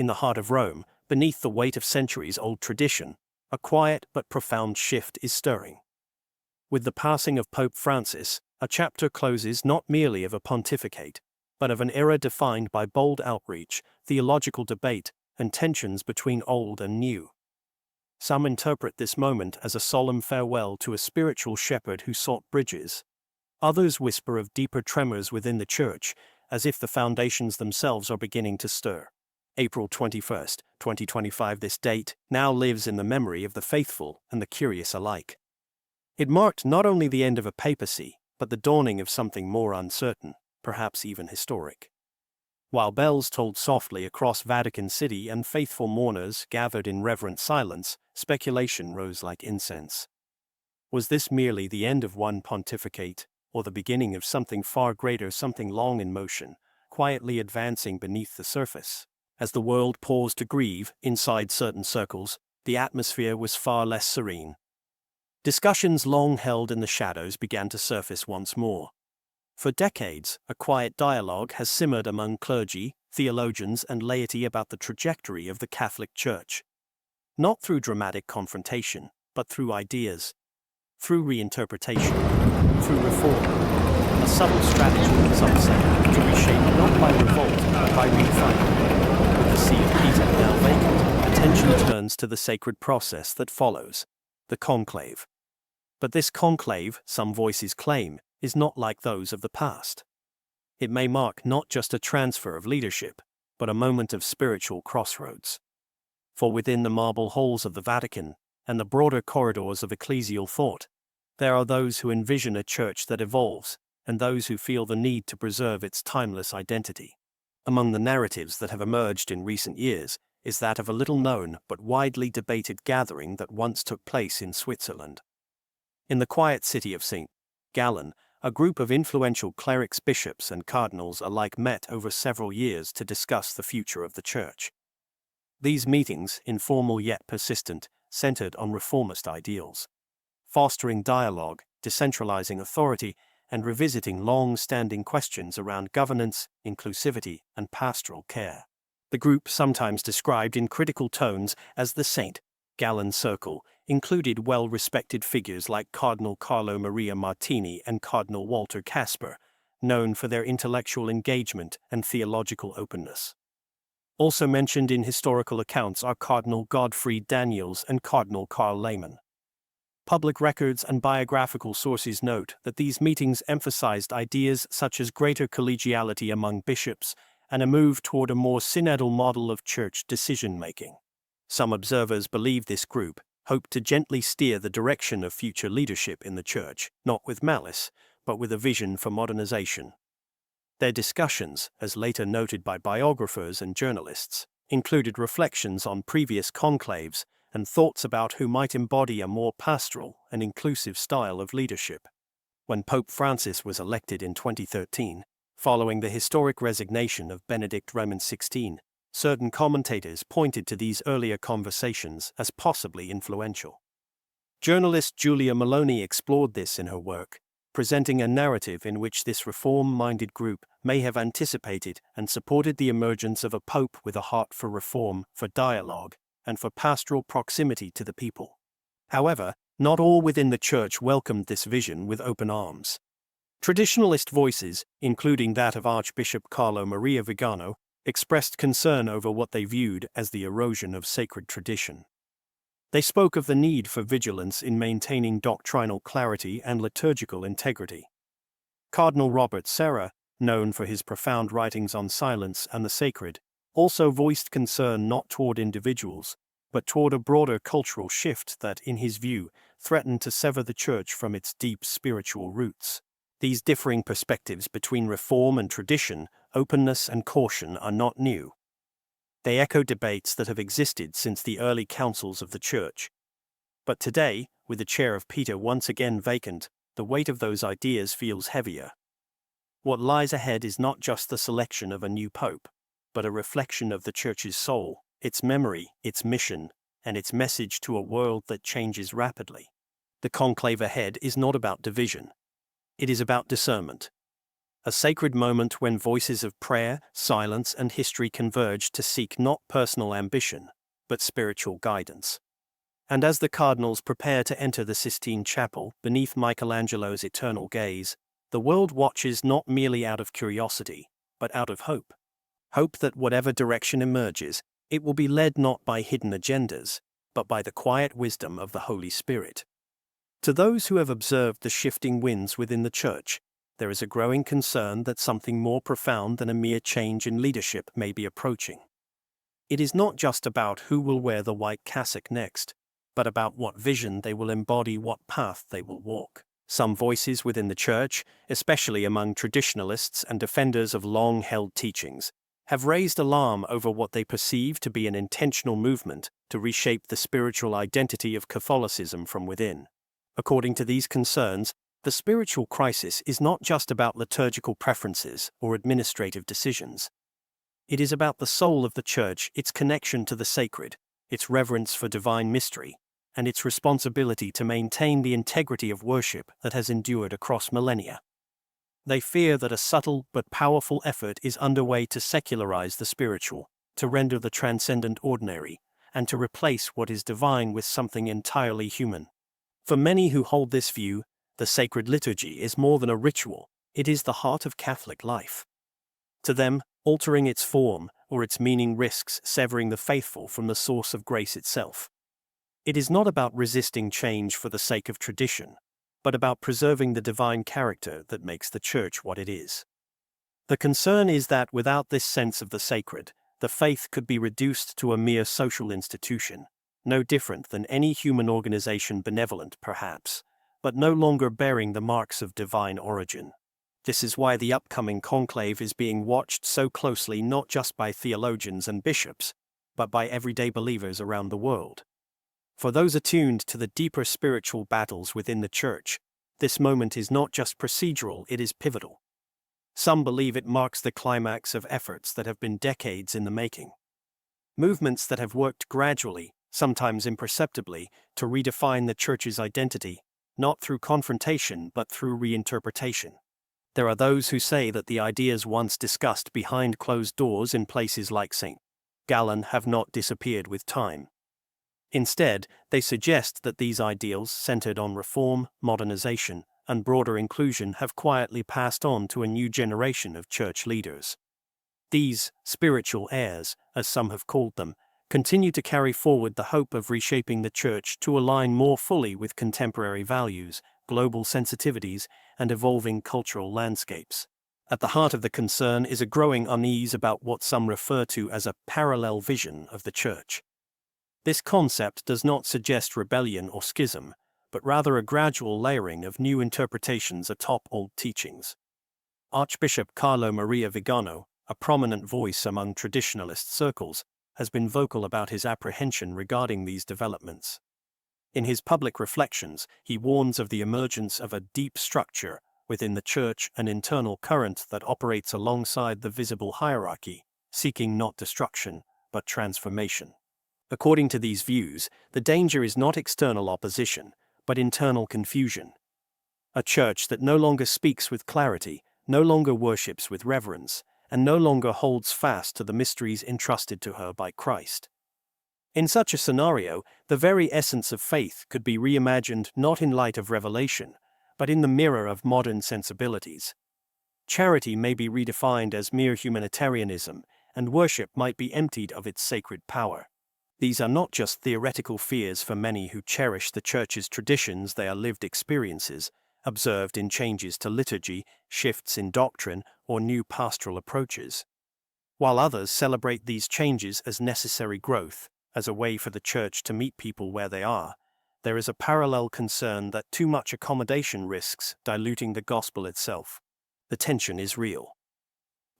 in the heart of Rome, beneath the weight of centuries-old tradition, a quiet but profound shift is stirring. With the passing of Pope Francis, a chapter closes not merely of a pontificate, but of an era defined by bold outreach, theological debate, and tensions between old and new. Some interpret this moment as a solemn farewell to a spiritual shepherd who sought bridges. Others whisper of deeper tremors within the Church, as if the foundations themselves are beginning to stir. April 21st, 2025. This date now lives in the memory of the faithful and the curious alike. It marked not only the end of a papacy, but the dawning of something more uncertain, perhaps even historic. While bells tolled softly across Vatican City and faithful mourners gathered in reverent silence, speculation rose like incense. Was this merely the end of one pontificate, or the beginning of something far greater, something long in motion, quietly advancing beneath the surface? As the world paused to grieve, inside certain circles, the atmosphere was far less serene. Discussions long held in the shadows began to surface once more. For decades, a quiet dialogue has simmered among clergy, theologians, and laity about the trajectory of the Catholic Church. Not through dramatic confrontation, but through ideas, through reinterpretation, through reform. A subtle strategy, some say, to reshape not by revolt, but by refinement. With the See of Peter now vacant, attention turns to the sacred process that follows, the conclave. But this conclave, some voices claim, is not like those of the past. It may mark not just a transfer of leadership, but a moment of spiritual crossroads. For within the marble halls of the Vatican, and the broader corridors of ecclesial thought, there are those who envision a church that evolves, and those who feel the need to preserve its timeless identity. Among the narratives that have emerged in recent years is that of a little-known but widely debated gathering that once took place in Switzerland. In the quiet city of St. Gallen, a group of influential clerics, bishops, and cardinals alike met over several years to discuss the future of the Church. These meetings, informal yet persistent, centered on reformist ideals, fostering dialogue, decentralizing authority, and revisiting long-standing questions around governance, inclusivity, and pastoral care. The group, sometimes described in critical tones as the St. Gallen Circle, included well-respected figures like Cardinal Carlo Maria Martini and Cardinal Walter Casper, known for their intellectual engagement and theological openness. Also mentioned in historical accounts are Cardinal Godfried Daniels and Cardinal Karl Lehmann. Public records and biographical sources note that these meetings emphasized ideas such as greater collegiality among bishops and a move toward a more synodal model of church decision-making. Some observers believe this group hoped to gently steer the direction of future leadership in the Church, not with malice, but with a vision for modernization. Their discussions, as later noted by biographers and journalists, included reflections on previous conclaves and thoughts about who might embody a more pastoral and inclusive style of leadership. When Pope Francis was elected in 2013, following the historic resignation of Benedict XVI, certain commentators pointed to these earlier conversations as possibly influential. Journalist Julia Maloney explored this in her work, presenting a narrative in which this reform-minded group may have anticipated and supported the emergence of a pope with a heart for reform, for dialogue, and for pastoral proximity to the people. However, not all within the Church welcomed this vision with open arms. Traditionalist voices, including that of Archbishop Carlo Maria Vigano, expressed concern over what they viewed as the erosion of sacred tradition. They spoke of the need for vigilance in maintaining doctrinal clarity and liturgical integrity. Cardinal Robert Serra, known for his profound writings on silence and the sacred, also voiced concern not toward individuals, but toward a broader cultural shift that, in his view, threatened to sever the Church from its deep spiritual roots. These differing perspectives between reform and tradition, openness and caution, are not new. They echo debates that have existed since the early councils of the Church. But today, with the chair of Peter once again vacant, the weight of those ideas feels heavier. What lies ahead is not just the selection of a new pope, but a reflection of the Church's soul, its memory, its mission, and its message to a world that changes rapidly. The conclave ahead is not about division. It is about discernment. a sacred moment when voices of prayer, silence, and history converge to seek not personal ambition, but spiritual guidance. And as the Cardinals prepare to enter the Sistine Chapel beneath Michelangelo's eternal gaze, the world watches not merely out of curiosity, but out of hope. Hope that whatever direction emerges, it will be led not by hidden agendas, but by the quiet wisdom of the Holy Spirit. To those who have observed the shifting winds within the Church, there is a growing concern that something more profound than a mere change in leadership may be approaching. It is not just about who will wear the white cassock next, but about what vision they will embody, what path they will walk. Some voices within the Church, especially among traditionalists and defenders of long-held teachings, have raised alarm over what they perceive to be an intentional movement to reshape the spiritual identity of Catholicism from within. According to these concerns, the spiritual crisis is not just about liturgical preferences or administrative decisions. It is about the soul of the Church, its connection to the sacred, its reverence for divine mystery, and its responsibility to maintain the integrity of worship that has endured across millennia. They fear that a subtle but powerful effort is underway to secularize the spiritual, to render the transcendent ordinary, and to replace what is divine with something entirely human. For many who hold this view, the sacred liturgy is more than a ritual, it is the heart of Catholic life. To them, altering its form or its meaning risks severing the faithful from the source of grace itself. It is not about resisting change for the sake of tradition, but about preserving the divine character that makes the Church what it is. The concern is that without this sense of the sacred, the faith could be reduced to a mere social institution, no different than any human organization, benevolent perhaps, but no longer bearing the marks of divine origin. This is why the upcoming conclave is being watched so closely, not just by theologians and bishops, but by everyday believers around the world. For those attuned to the deeper spiritual battles within the Church, this moment is not just procedural, it is pivotal. Some believe it marks the climax of efforts that have been decades in the making. Movements that have worked gradually, sometimes imperceptibly, to redefine the Church's identity, not through confrontation but through reinterpretation. There are those who say that the ideas once discussed behind closed doors in places like St. Gallen have not disappeared with time. Instead, they suggest that these ideals, centered on reform, modernization, and broader inclusion, have quietly passed on to a new generation of Church leaders. These spiritual heirs, as some have called them, continue to carry forward the hope of reshaping the Church to align more fully with contemporary values, global sensitivities, and evolving cultural landscapes. At the heart of the concern is a growing unease about what some refer to as a parallel vision of the Church. This concept does not suggest rebellion or schism, but rather a gradual layering of new interpretations atop old teachings. Archbishop Carlo Maria Vigano, a prominent voice among traditionalist circles, has been vocal about his apprehension regarding these developments. In his public reflections, he warns of the emergence of a deep structure within the Church, an internal current that operates alongside the visible hierarchy, seeking not destruction, but transformation. According to these views, the danger is not external opposition, but internal confusion. A Church that no longer speaks with clarity, no longer worships with reverence, and no longer holds fast to the mysteries entrusted to her by Christ. In such a scenario, the very essence of faith could be reimagined not in light of revelation, but in the mirror of modern sensibilities. Charity may be redefined as mere humanitarianism, and worship might be emptied of its sacred power. These are not just theoretical fears for many who cherish the Church's traditions, they are lived experiences, observed in changes to liturgy, shifts in doctrine, or new pastoral approaches. While others celebrate these changes as necessary growth, as a way for the Church to meet people where they are, there is a parallel concern that too much accommodation risks diluting the gospel itself. The tension is real.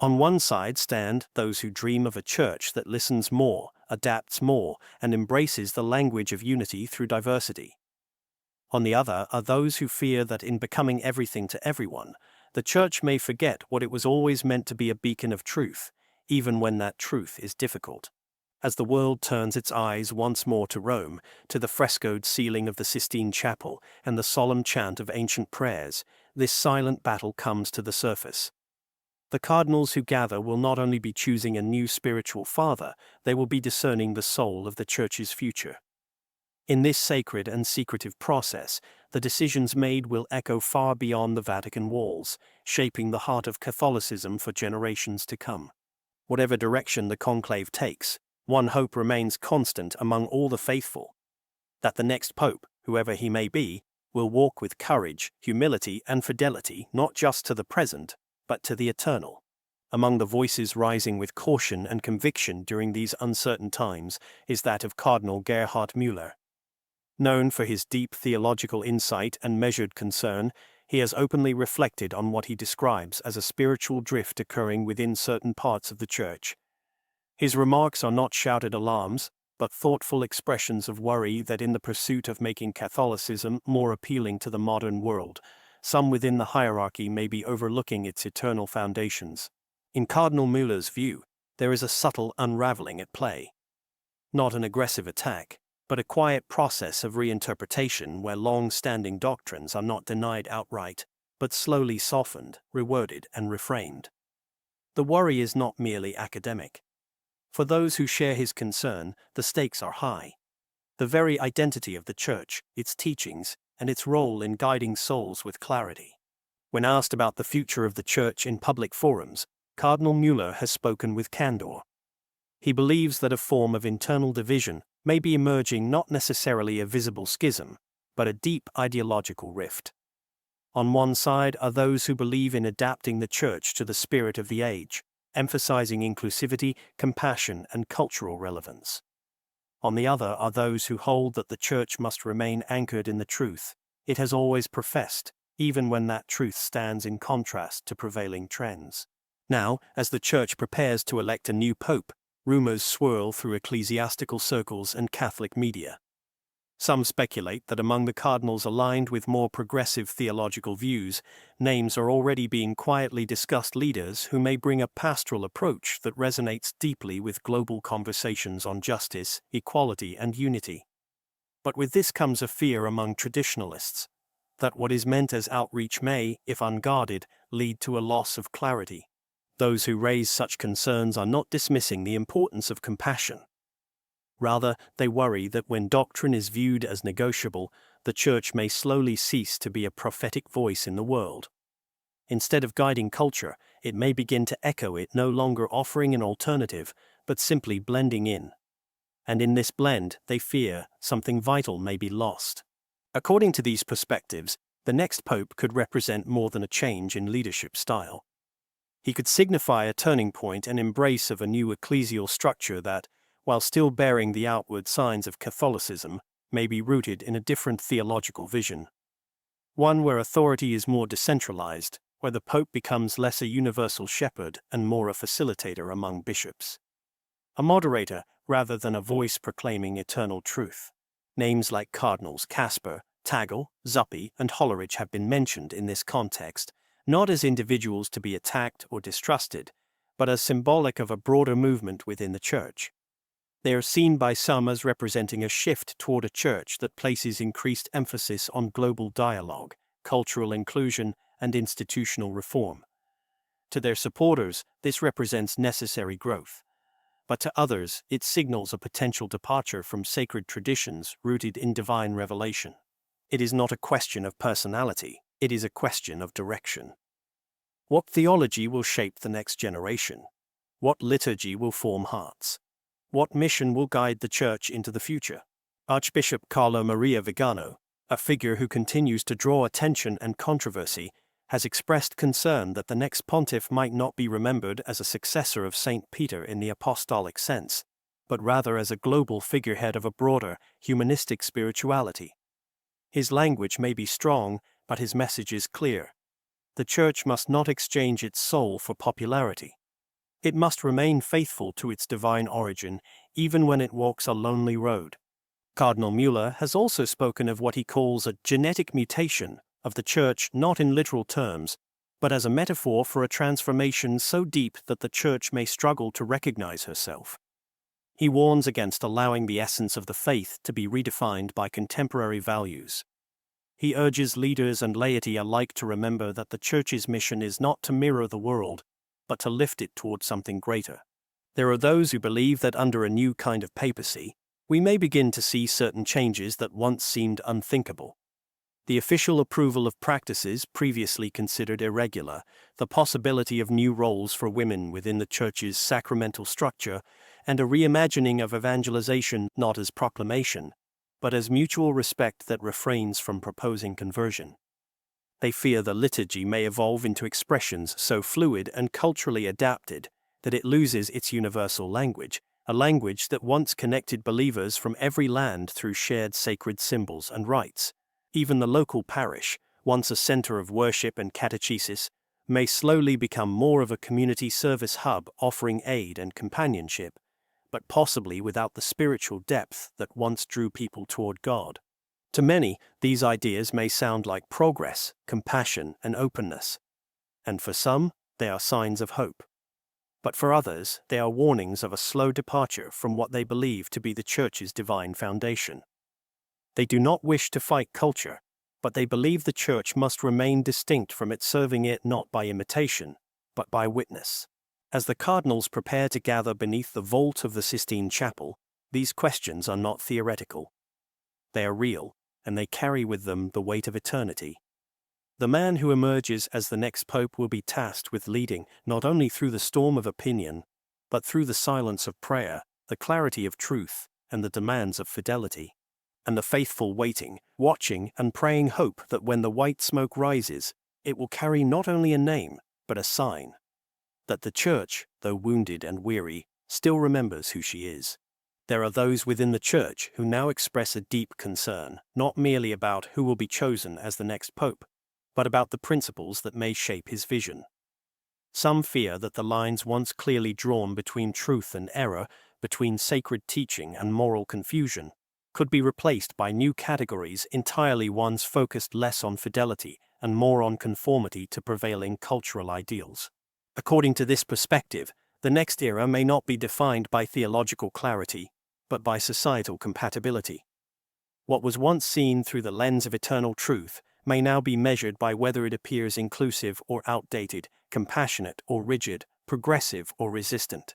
On one side stand those who dream of a Church that listens more, adapts more, and embraces the language of unity through diversity. On the other are those who fear that in becoming everything to everyone, the Church may forget what it was always meant to be, a beacon of truth, even when that truth is difficult. As the world turns its eyes once more to Rome, to the frescoed ceiling of the Sistine Chapel and the solemn chant of ancient prayers, this silent battle comes to the surface. The cardinals who gather will not only be choosing a new spiritual father, they will be discerning the soul of the Church's future. In this sacred and secretive process, the decisions made will echo far beyond the Vatican walls, shaping the heart of Catholicism for generations to come. Whatever direction the conclave takes, one hope remains constant among all the faithful: that the next pope, whoever he may be, will walk with courage, humility, and fidelity not just to the present, but to the eternal. Among the voices rising with caution and conviction during these uncertain times is that of Cardinal Gerhard Müller. Known for his deep theological insight and measured concern, he has openly reflected on what he describes as a spiritual drift occurring within certain parts of the Church. His remarks are not shouted alarms, but thoughtful expressions of worry that in the pursuit of making Catholicism more appealing to the modern world, some within the hierarchy may be overlooking its eternal foundations. In Cardinal Müller's view, there is a subtle unraveling at play. Not an aggressive attack, but a quiet process of reinterpretation where long-standing doctrines are not denied outright, but slowly softened, reworded, and reframed. The worry is not merely academic. For those who share his concern, the stakes are high. The very identity of the Church, its teachings, and its role in guiding souls with clarity. When asked about the future of the Church in public forums, Cardinal Müller has spoken with candor. He believes that a form of internal division may be emerging, not necessarily a visible schism, but a deep ideological rift. On one side are those who believe in adapting the Church to the spirit of the age, emphasizing inclusivity, compassion, and cultural relevance. On the other are those who hold that the Church must remain anchored in the truth it has always professed, even when that truth stands in contrast to prevailing trends. Now, as the Church prepares to elect a new pope, rumors swirl through ecclesiastical circles and Catholic media. Some speculate that among the cardinals aligned with more progressive theological views, names are already being quietly discussed, leaders who may bring a pastoral approach that resonates deeply with global conversations on justice, equality, and unity. But with this comes a fear among traditionalists that what is meant as outreach may, if unguarded, lead to a loss of clarity. Those who raise such concerns are not dismissing the importance of compassion. Rather, they worry that when doctrine is viewed as negotiable, the Church may slowly cease to be a prophetic voice in the world. Instead of guiding culture, it may begin to echo it, no longer offering an alternative, but simply blending in. And in this blend, they fear, something vital may be lost. According to these perspectives, the next pope could represent more than a change in leadership style. He could signify a turning point and embrace of a new ecclesial structure that, while still bearing the outward signs of Catholicism, may be rooted in a different theological vision. One where authority is more decentralized, where the Pope becomes less a universal shepherd and more a facilitator among bishops. A moderator rather than a voice proclaiming eternal truth. Names like Cardinals Casper, Tagle, Zuppi, and Hollerich have been mentioned in this context, not as individuals to be attacked or distrusted, but as symbolic of a broader movement within the Church. They are seen by some as representing a shift toward a Church that places increased emphasis on global dialogue, cultural inclusion, and institutional reform. To their supporters, this represents necessary growth. But to others, it signals a potential departure from sacred traditions rooted in divine revelation. It is not a question of personality, it is a question of direction. What theology will shape the next generation? What liturgy will form hearts? What mission will guide the Church into the future? Archbishop Carlo Maria Vigano, a figure who continues to draw attention and controversy, has expressed concern that the next pontiff might not be remembered as a successor of St. Peter in the apostolic sense, but rather as a global figurehead of a broader, humanistic spirituality. His language may be strong, but his message is clear. The Church must not exchange its soul for popularity. It must remain faithful to its divine origin, even when it walks a lonely road. Cardinal Müller has also spoken of what he calls a genetic mutation of the Church, not in literal terms, but as a metaphor for a transformation so deep that the Church may struggle to recognize herself. He warns against allowing the essence of the faith to be redefined by contemporary values. He urges leaders and laity alike to remember that the Church's mission is not to mirror the world, but to lift it toward something greater. There are those who believe that under a new kind of papacy, we may begin to see certain changes that once seemed unthinkable. The official approval of practices previously considered irregular, the possibility of new roles for women within the Church's sacramental structure, and a reimagining of evangelization not as proclamation, but as mutual respect that refrains from proposing conversion. They fear the liturgy may evolve into expressions so fluid and culturally adapted that it loses its universal language, a language that once connected believers from every land through shared sacred symbols and rites. Even the local parish, once a center of worship and catechesis, may slowly become more of a community service hub offering aid and companionship, but possibly without the spiritual depth that once drew people toward God. To many, these ideas may sound like progress, compassion, and openness. And for some, they are signs of hope. But for others, they are warnings of a slow departure from what they believe to be the Church's divine foundation. They do not wish to fight culture, but they believe the Church must remain distinct from it, serving it not by imitation, but by witness. As the Cardinals prepare to gather beneath the vault of the Sistine Chapel, these questions are not theoretical. They are real, and they carry with them the weight of eternity. The man who emerges as the next pope will be tasked with leading not only through the storm of opinion, but through the silence of prayer, the clarity of truth, and the demands of fidelity. And the faithful waiting, watching, and praying hope that when the white smoke rises, it will carry not only a name, but a sign. That the Church, though wounded and weary, still remembers who she is. There are those within the Church who now express a deep concern, not merely about who will be chosen as the next pope, but about the principles that may shape his vision. Some fear that the lines once clearly drawn between truth and error, between sacred teaching and moral confusion, could be replaced by new categories, entirely ones focused less on fidelity and more on conformity to prevailing cultural ideals. According to this perspective, the next era may not be defined by theological clarity, but by societal compatibility. What was once seen through the lens of eternal truth may now be measured by whether it appears inclusive or outdated, compassionate or rigid, progressive or resistant.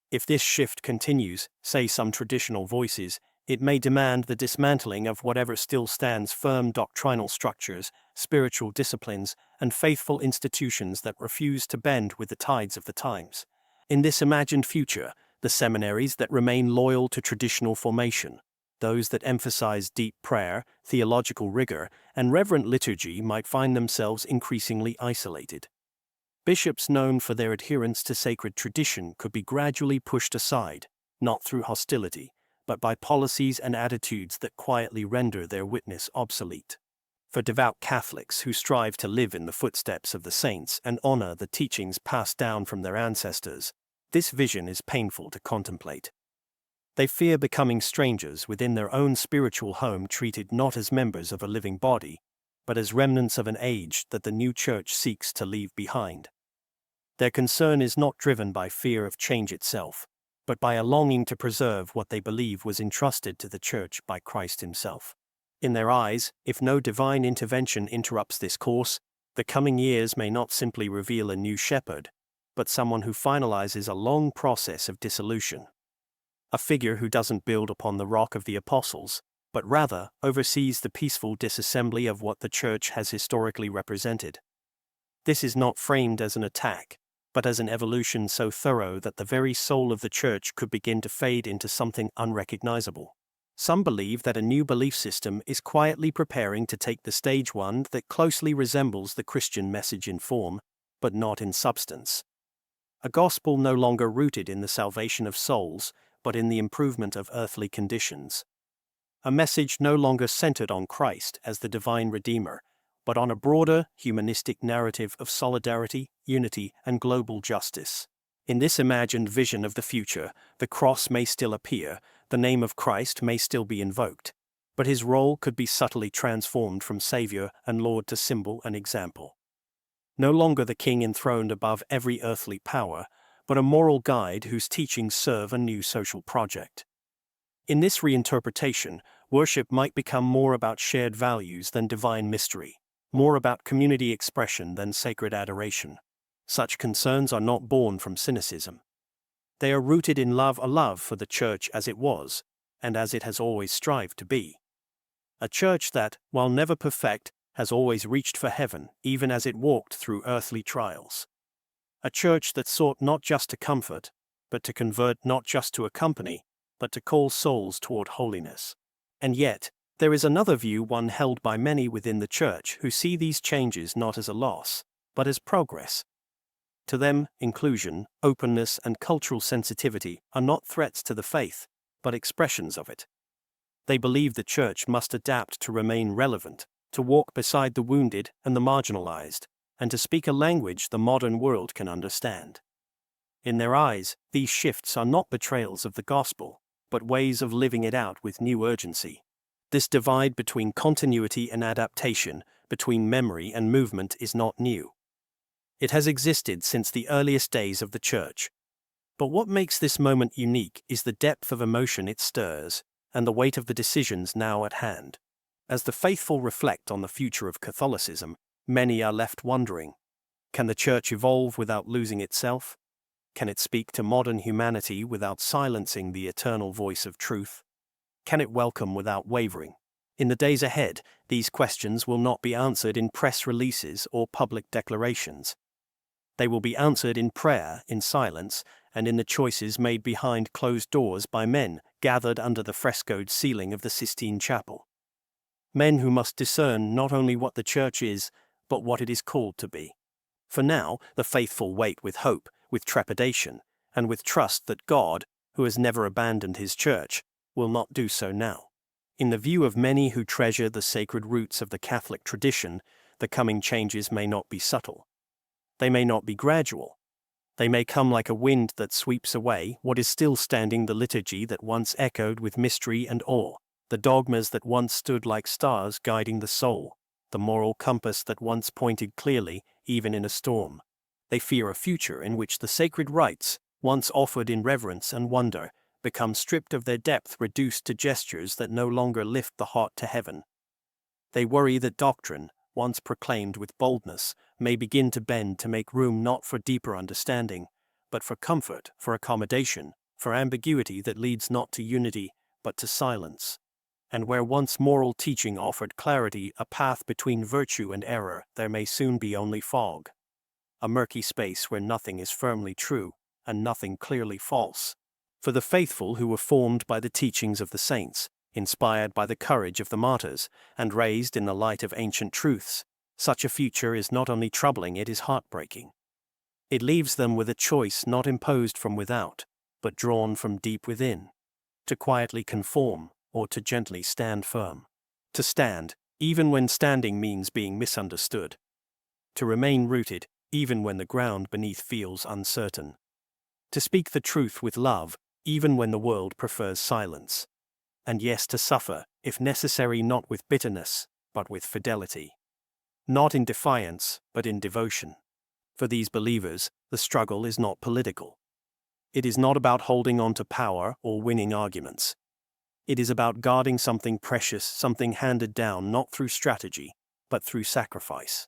If this shift continues, say some traditional voices, it may demand the dismantling of whatever still stands firm: doctrinal structures, spiritual disciplines, and faithful institutions that refuse to bend with the tides of the times. In this imagined future, the seminaries that remain loyal to traditional formation, those that emphasize deep prayer, theological rigor, and reverent liturgy might find themselves increasingly isolated. Bishops known for their adherence to sacred tradition could be gradually pushed aside, not through hostility, but by policies and attitudes that quietly render their witness obsolete. For devout Catholics who strive to live in the footsteps of the saints and honor the teachings passed down from their ancestors, this vision is painful to contemplate. They fear becoming strangers within their own spiritual home, treated not as members of a living body, but as remnants of an age that the new Church seeks to leave behind. Their concern is not driven by fear of change itself, but by a longing to preserve what they believe was entrusted to the Church by Christ himself. In their eyes, if no divine intervention interrupts this course, the coming years may not simply reveal a new shepherd, but someone who finalizes a long process of dissolution. A figure who doesn't build upon the rock of the apostles, but rather oversees the peaceful disassembly of what the Church has historically represented. This is not framed as an attack, but as an evolution so thorough that the very soul of the Church could begin to fade into something unrecognizable. Some believe that a new belief system is quietly preparing to take the stage, one that closely resembles the Christian message in form, but not in substance. A gospel no longer rooted in the salvation of souls, but in the improvement of earthly conditions. A message no longer centered on Christ as the divine Redeemer, but on a broader, humanistic narrative of solidarity, unity, and global justice. In this imagined vision of the future, the cross may still appear, the name of Christ may still be invoked, but his role could be subtly transformed from Savior and Lord to symbol and example. No longer the King enthroned above every earthly power, but a moral guide whose teachings serve a new social project. In this reinterpretation, worship might become more about shared values than divine mystery, more about community expression than sacred adoration. Such concerns are not born from cynicism. They are rooted in a love for the church as it was, and as it has always strived to be. A church that, while never perfect, has always reached for heaven, even as it walked through earthly trials. A church that sought not just to comfort, but to convert, not just to accompany, but to call souls toward holiness. And yet, there is another view, one held by many within the church, who see these changes not as a loss, but as progress. To them, inclusion, openness, and cultural sensitivity are not threats to the faith, but expressions of it. They believe the church must adapt to remain relevant, to walk beside the wounded and the marginalized, and to speak a language the modern world can understand. In their eyes, these shifts are not betrayals of the gospel, but ways of living it out with new urgency. This divide between continuity and adaptation, between memory and movement, is not new. It has existed since the earliest days of the church. But what makes this moment unique is the depth of emotion it stirs, and the weight of the decisions now at hand. As the faithful reflect on the future of Catholicism, many are left wondering, can the church evolve without losing itself? Can it speak to modern humanity without silencing the eternal voice of truth? Can it welcome without wavering? In the days ahead, these questions will not be answered in press releases or public declarations. They will be answered in prayer, in silence, and in the choices made behind closed doors by men gathered under the frescoed ceiling of the Sistine Chapel. Men who must discern not only what the church is, but what it is called to be. For now, the faithful wait with hope, with trepidation, and with trust that God, who has never abandoned his church, will not do so now. In the view of many who treasure the sacred roots of the Catholic tradition, the coming changes may not be subtle. They may not be gradual. They may come like a wind that sweeps away what is still standing, the liturgy that once echoed with mystery and awe, the dogmas that once stood like stars guiding the soul, the moral compass that once pointed clearly, even in a storm. They fear a future in which the sacred rites, once offered in reverence and wonder, become stripped of their depth, reduced to gestures that no longer lift the heart to heaven. They worry that doctrine, once proclaimed with boldness, may begin to bend to make room not for deeper understanding, but for comfort, for accommodation, for ambiguity that leads not to unity, but to silence. And where once moral teaching offered clarity, a path between virtue and error, there may soon be only fog. A murky space where nothing is firmly true, and nothing clearly false. For the faithful who were formed by the teachings of the saints, inspired by the courage of the martyrs, and raised in the light of ancient truths, such a future is not only troubling, it is heartbreaking. It leaves them with a choice not imposed from without, but drawn from deep within. To quietly conform, or to gently stand firm. To stand, even when standing means being misunderstood. To remain rooted, even when the ground beneath feels uncertain. To speak the truth with love, even when the world prefers silence. And yes, to suffer, if necessary, not with bitterness, but with fidelity. Not in defiance, but in devotion. For these believers, the struggle is not political. It is not about holding on to power or winning arguments. It is about guarding something precious, something handed down not through strategy, but through sacrifice.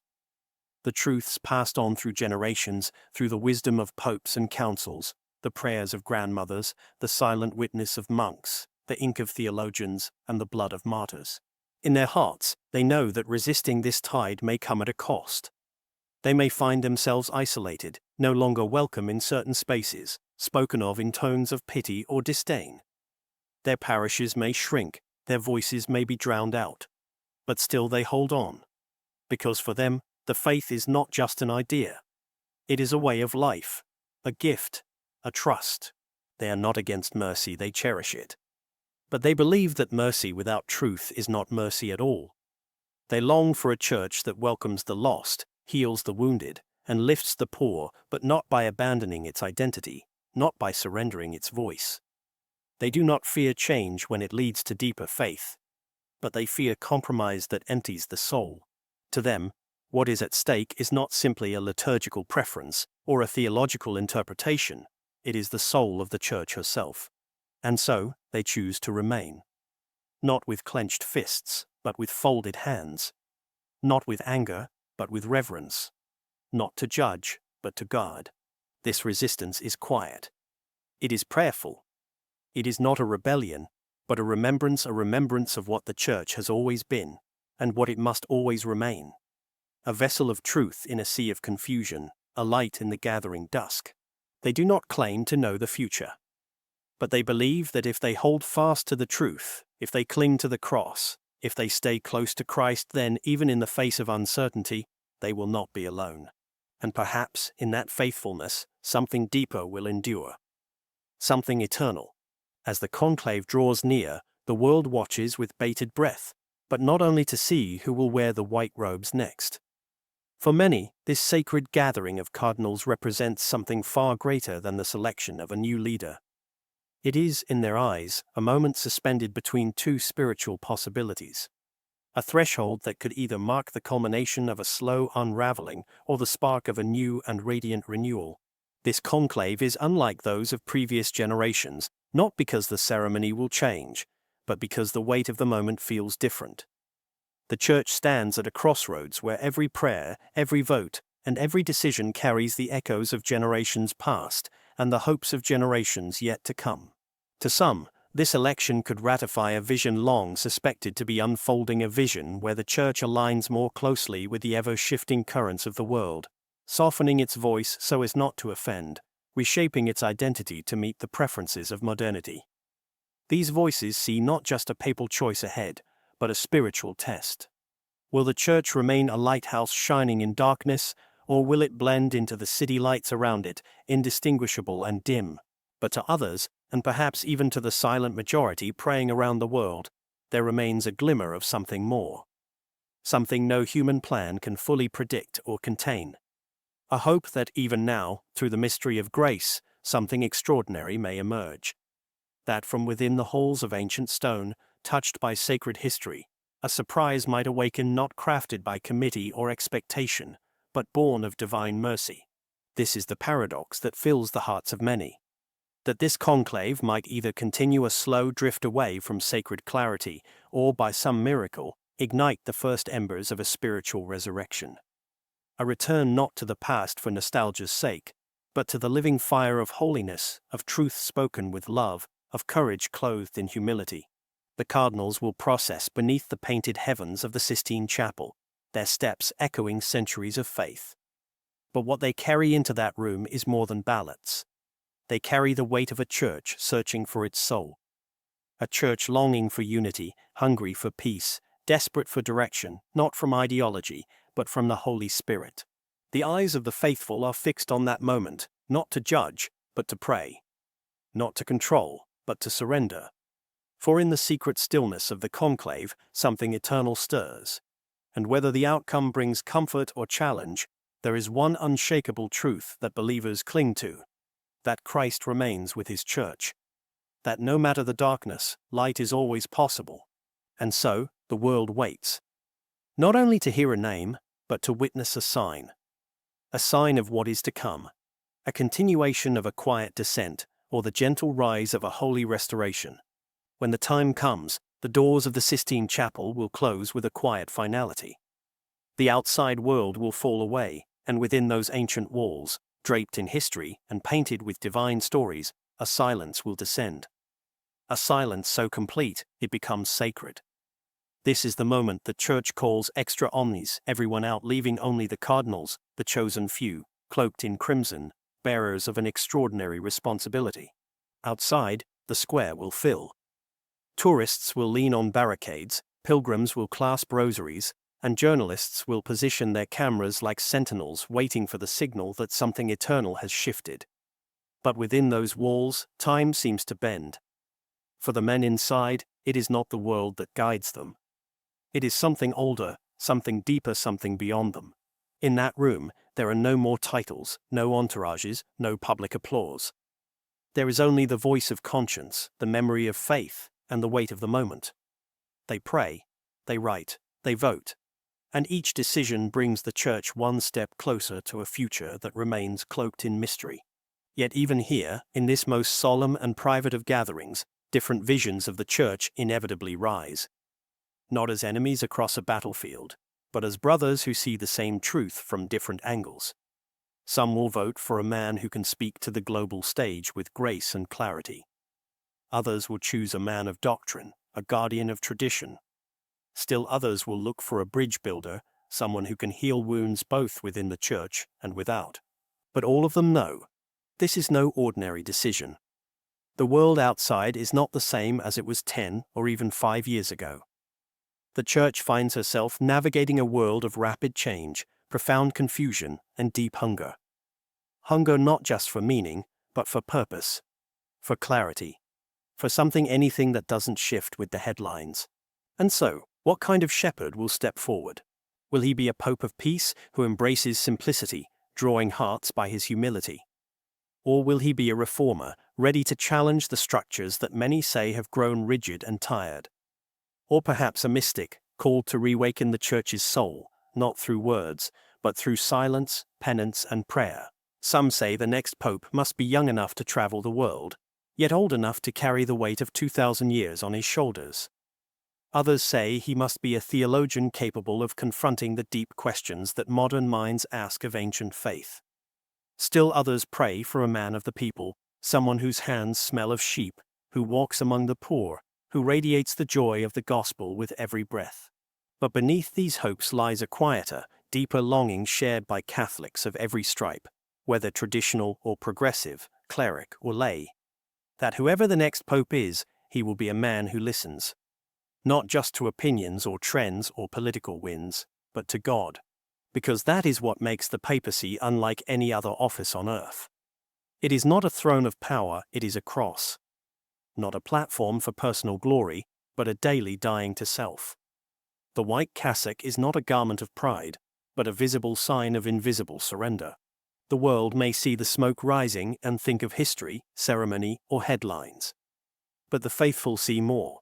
The truths passed on through generations, through the wisdom of popes and councils, the prayers of grandmothers, the silent witness of monks, the ink of theologians, and the blood of martyrs. In their hearts, they know that resisting this tide may come at a cost. They may find themselves isolated, no longer welcome in certain spaces, spoken of in tones of pity or disdain. Their parishes may shrink, their voices may be drowned out. But still they hold on. Because for them, the faith is not just an idea. It is a way of life, a gift, a trust. They are not against mercy, they cherish it. But they believe that mercy without truth is not mercy at all. They long for a church that welcomes the lost, heals the wounded, and lifts the poor, but not by abandoning its identity, not by surrendering its voice. They do not fear change when it leads to deeper faith, but they fear compromise that empties the soul. To them, what is at stake is not simply a liturgical preference or a theological interpretation, it is the soul of the church herself. And so, they choose to remain. Not with clenched fists, but with folded hands. Not with anger, but with reverence. Not to judge, but to God. This resistance is quiet. It is prayerful. It is not a rebellion, but a remembrance of what the Church has always been, and what it must always remain. A vessel of truth in a sea of confusion, a light in the gathering dusk. They do not claim to know the future. But they believe that if they hold fast to the truth, if they cling to the cross, if they stay close to Christ, then, even in the face of uncertainty, they will not be alone. And perhaps, in that faithfulness, something deeper will endure. Something eternal. As the conclave draws near, the world watches with bated breath, but not only to see who will wear the white robes next. For many, this sacred gathering of cardinals represents something far greater than the selection of a new leader. It is, in their eyes, a moment suspended between two spiritual possibilities. A threshold that could either mark the culmination of a slow unraveling or the spark of a new and radiant renewal. This conclave is unlike those of previous generations, not because the ceremony will change, but because the weight of the moment feels different. The Church stands at a crossroads where every prayer, every vote, and every decision carries the echoes of generations past and the hopes of generations yet to come. To some, this election could ratify a vision long suspected to be unfolding, a vision where the Church aligns more closely with the ever-shifting currents of the world, softening its voice so as not to offend, reshaping its identity to meet the preferences of modernity. These voices see not just a papal choice ahead, but a spiritual test. Will the Church remain a lighthouse shining in darkness, or will it blend into the city lights around it, indistinguishable and dim? But to others, and perhaps even to the silent majority praying around the world, there remains a glimmer of something more. Something no human plan can fully predict or contain. A hope that even now, through the mystery of grace, something extraordinary may emerge. That from within the halls of ancient stone, touched by sacred history, a surprise might awaken, not crafted by committee or expectation, but born of divine mercy. This is the paradox that fills the hearts of many. That this conclave might either continue a slow drift away from sacred clarity, or by some miracle, ignite the first embers of a spiritual resurrection. A return not to the past for nostalgia's sake, but to the living fire of holiness, of truth spoken with love, of courage clothed in humility. The cardinals will process beneath the painted heavens of the Sistine Chapel, their steps echoing centuries of faith. But what they carry into that room is more than ballots. They carry the weight of a church searching for its soul. A church longing for unity, hungry for peace, desperate for direction, not from ideology, but from the Holy Spirit. The eyes of the faithful are fixed on that moment, not to judge, but to pray. Not to control, but to surrender. For in the secret stillness of the conclave, something eternal stirs. And whether the outcome brings comfort or challenge, there is one unshakable truth that believers cling to: that Christ remains with his church. That no matter the darkness, light is always possible. And so, the world waits. Not only to hear a name, but to witness a sign. A sign of what is to come. A continuation of a quiet descent, or the gentle rise of a holy restoration. When the time comes, the doors of the Sistine Chapel will close with a quiet finality. The outside world will fall away, and within those ancient walls, draped in history and painted with divine stories, a silence will descend. A silence so complete, it becomes sacred. This is the moment the Church calls extra omnes, everyone out, leaving only the cardinals, the chosen few, cloaked in crimson, bearers of an extraordinary responsibility. Outside, the square will fill. Tourists will lean on barricades, pilgrims will clasp rosaries, and journalists will position their cameras like sentinels waiting for the signal that something eternal has shifted. But within those walls, time seems to bend. For the men inside, it is not the world that guides them. It is something older, something deeper, something beyond them. In that room, there are no more titles, no entourages, no public applause. There is only the voice of conscience, the memory of faith, and the weight of the moment. They pray, they write, they vote. And each decision brings the Church one step closer to a future that remains cloaked in mystery. Yet even here, in this most solemn and private of gatherings, different visions of the Church inevitably rise. Not as enemies across a battlefield, but as brothers who see the same truth from different angles. Some will vote for a man who can speak to the global stage with grace and clarity. Others will choose a man of doctrine, a guardian of tradition. Still others will look for a bridge builder, someone who can heal wounds both within the church and without. But all of them know, this is no ordinary decision. The world outside is not the same as it was 10 or even 5 years ago. The church finds herself navigating a world of rapid change, profound confusion, and deep hunger. Hunger not just for meaning, but for purpose, for clarity, for anything that doesn't shift with the headlines. And so, what kind of shepherd will step forward? Will he be a pope of peace who embraces simplicity, drawing hearts by his humility? Or will he be a reformer, ready to challenge the structures that many say have grown rigid and tired? Or perhaps a mystic, called to reawaken the church's soul, not through words, but through silence, penance, and prayer. Some say the next pope must be young enough to travel the world, yet old enough to carry the weight of 2,000 years on his shoulders. Others say he must be a theologian capable of confronting the deep questions that modern minds ask of ancient faith. Still others pray for a man of the people, someone whose hands smell of sheep, who walks among the poor, who radiates the joy of the gospel with every breath. But beneath these hopes lies a quieter, deeper longing shared by Catholics of every stripe, whether traditional or progressive, cleric or lay. That whoever the next pope is, he will be a man who listens. Not just to opinions or trends or political winds, but to God. Because that is what makes the papacy unlike any other office on earth. It is not a throne of power, it is a cross. Not a platform for personal glory, but a daily dying to self. The white cassock is not a garment of pride, but a visible sign of invisible surrender. The world may see the smoke rising and think of history, ceremony, or headlines. But the faithful see more.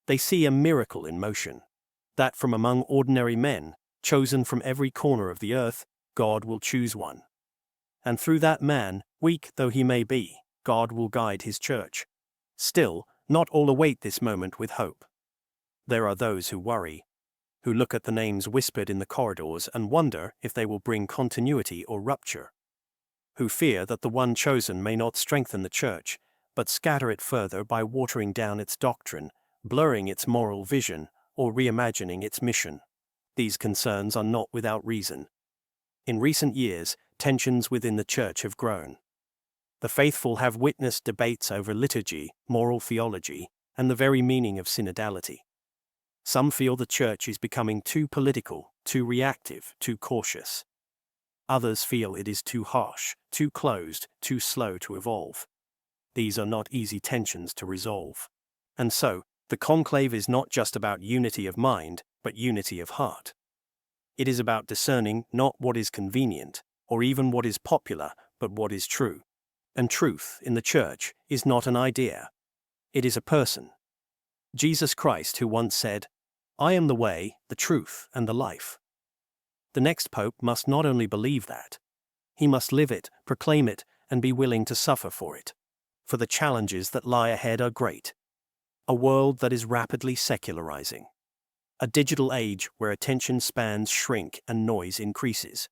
They see a miracle in motion. That from among ordinary men, chosen from every corner of the earth, God will choose one. And through that man, weak though he may be, God will guide his church. Still, not all await this moment with hope. There are those who worry, who look at the names whispered in the corridors and wonder if they will bring continuity or rupture, who fear that the one chosen may not strengthen the church, but scatter it further by watering down its doctrine, blurring its moral vision, or reimagining its mission. These concerns are not without reason. In recent years, tensions within the church have grown. The faithful have witnessed debates over liturgy, moral theology, and the very meaning of synodality. Some feel the church is becoming too political, too reactive, too cautious. Others feel it is too harsh, too closed, too slow to evolve. These are not easy tensions to resolve. And so, the conclave is not just about unity of mind, but unity of heart. It is about discerning not what is convenient, or even what is popular, but what is true. And truth, in the church, is not an idea. It is a person. Jesus Christ, who once said, "I am the way, the truth, and the life." The next pope must not only believe that, he must live it, proclaim it, and be willing to suffer for it. For the challenges that lie ahead are great. A world that is rapidly secularizing. A digital age where attention spans shrink and noise increases.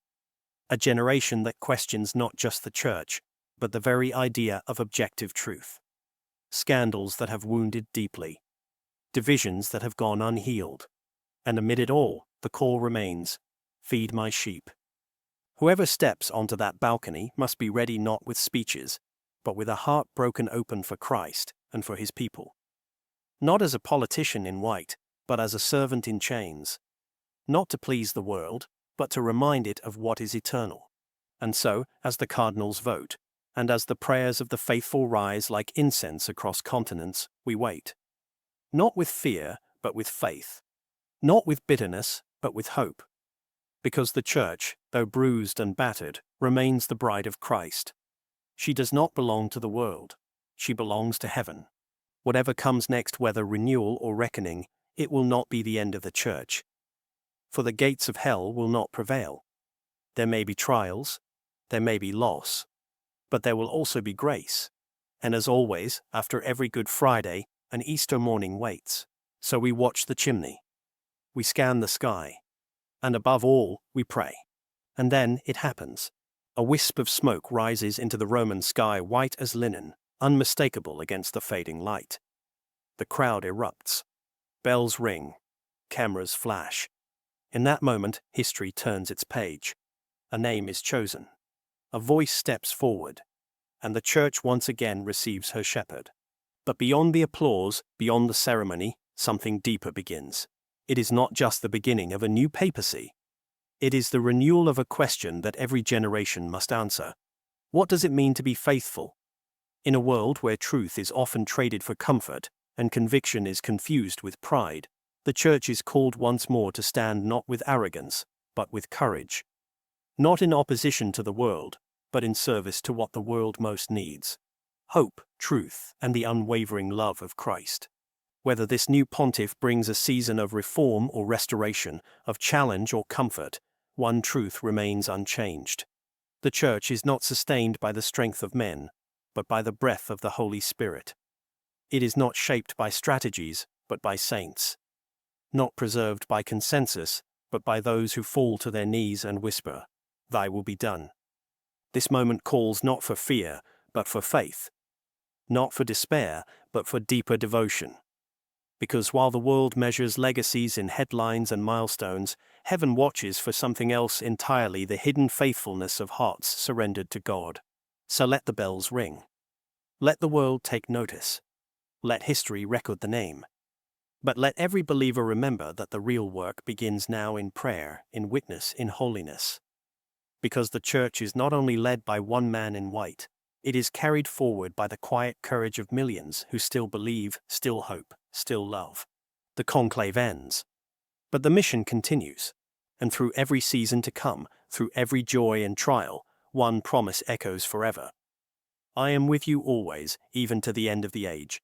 A generation that questions not just the church, but the very idea of objective truth. Scandals that have wounded deeply. Divisions that have gone unhealed. And amid it all, the call remains, feed my sheep. Whoever steps onto that balcony must be ready not with speeches, but with a heart broken open for Christ and for his people. Not as a politician in white, but as a servant in chains. Not to please the world, but to remind it of what is eternal. And so, as the Cardinals vote, and as the prayers of the faithful rise like incense across continents, we wait. Not with fear, but with faith. Not with bitterness, but with hope. Because the church, though bruised and battered, remains the bride of Christ. She does not belong to the world. She belongs to heaven. Whatever comes next, whether renewal or reckoning, it will not be the end of the church. For the gates of hell will not prevail. There may be trials, there may be loss, but there will also be grace. And as always, after every Good Friday, an Easter morning waits. So we watch the chimney. We scan the sky. And above all, we pray. And then it happens. A wisp of smoke rises into the Roman sky, white as linen, unmistakable against the fading light. The crowd erupts. Bells ring. Cameras flash. In that moment, history turns its page. A name is chosen. A voice steps forward. And the church once again receives her shepherd. But beyond the applause, beyond the ceremony, something deeper begins. It is not just the beginning of a new papacy. It is the renewal of a question that every generation must answer. What does it mean to be faithful? In a world where truth is often traded for comfort, and conviction is confused with pride, the church is called once more to stand not with arrogance, but with courage. Not in opposition to the world, but in service to what the world most needs: hope, truth, and the unwavering love of Christ. Whether this new pontiff brings a season of reform or restoration, of challenge or comfort, one truth remains unchanged. The church is not sustained by the strength of men, but by the breath of the Holy Spirit. It is not shaped by strategies, but by saints. Not preserved by consensus, but by those who fall to their knees and whisper, "Thy will be done." This moment calls not for fear, but for faith. Not for despair, but for deeper devotion. Because while the world measures legacies in headlines and milestones, heaven watches for something else entirely: the hidden faithfulness of hearts surrendered to God. So let the bells ring. Let the world take notice. Let history record the name. But let every believer remember that the real work begins now in prayer, in witness, in holiness. Because the church is not only led by one man in white, it is carried forward by the quiet courage of millions who still believe, still hope, still love. The conclave ends. But the mission continues. And through every season to come, through every joy and trial, one promise echoes forever: I am with you always, even to the end of the age.